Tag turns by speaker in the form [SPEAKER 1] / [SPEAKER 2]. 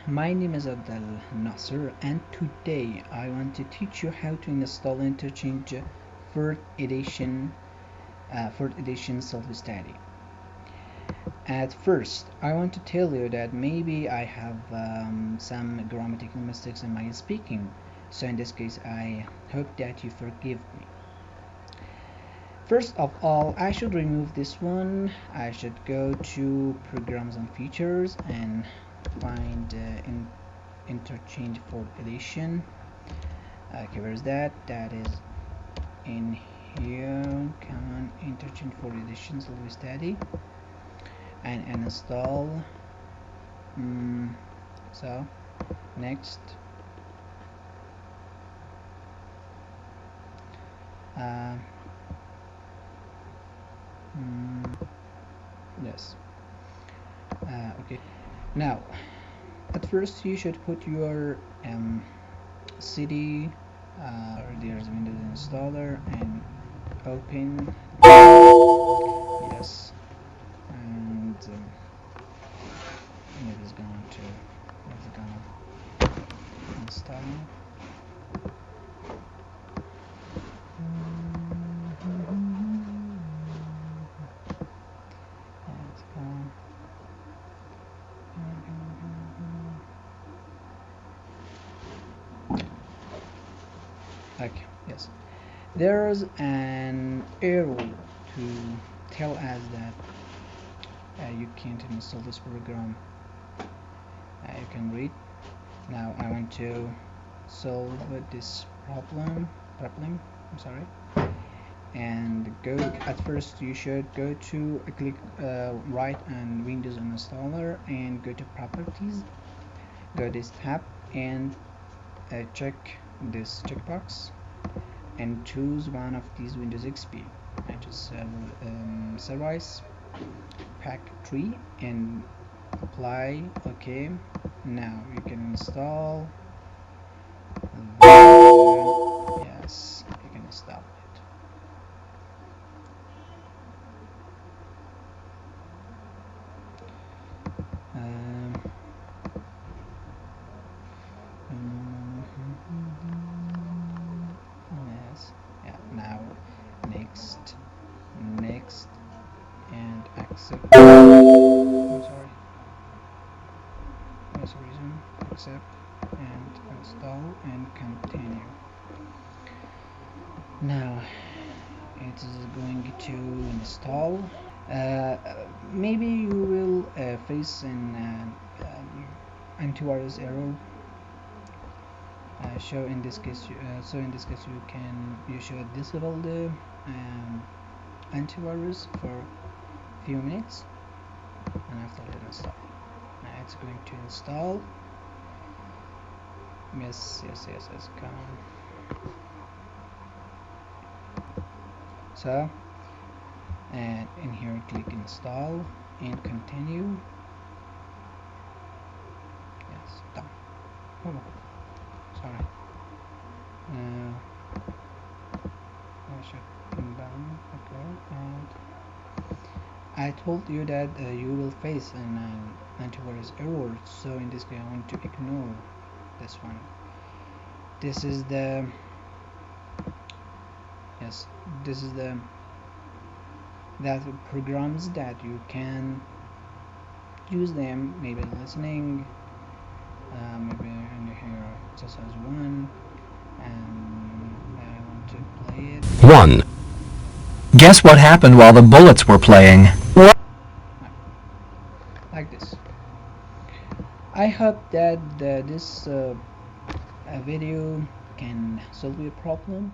[SPEAKER 1] my name is Abdel Nasser, and today I want to teach you how to install Interchange 4th edition, 4th edition self-study. At first, I want to tell you that maybe I have some grammatical mistakes in my speaking, so in this case I hope that you forgive me. First of all, I should remove this one. I should go to Programs and Features and find Interchange 4th edition. Okay, where's that? That is in here. Come on, Interchange 4th edition self-study, and install. So next. Yes. Okay. Now, at first you should put your CD. There's Windows installer and open. Yes. And it is going to install. Okay, yes, there's an arrow to tell us that you can't install this program. You can read. Now I want to solve this problem. I'm sorry. And go. At first, you should go to click right on Windows installer and go to Properties. Go this tab and check this checkbox and choose one of these Windows XP. I just Service Pack 3 and apply. Okay, now you can install. Yes, you can install it. Yes, yeah. Now next and accept. I'm sorry. There's a reason. Accept and install and continue. Now it is going to install. Maybe you will face an antivirus error. So in this case, you should disable the antivirus for a few minutes, and after that install. Now it's going to install. Yes, come on. So, and in here click install and continue. Yes, done. Oh, sorry. I should come down. Okay, and I told you that you will face an antivirus error. So in this case, I want to ignore this one. This is the programs that you can use them, maybe listening, maybe in here exercise 1, and I want to play it.
[SPEAKER 2] 1. Guess what happened while the bullets were playing?
[SPEAKER 1] Like this. I hope that this video can solve your problem.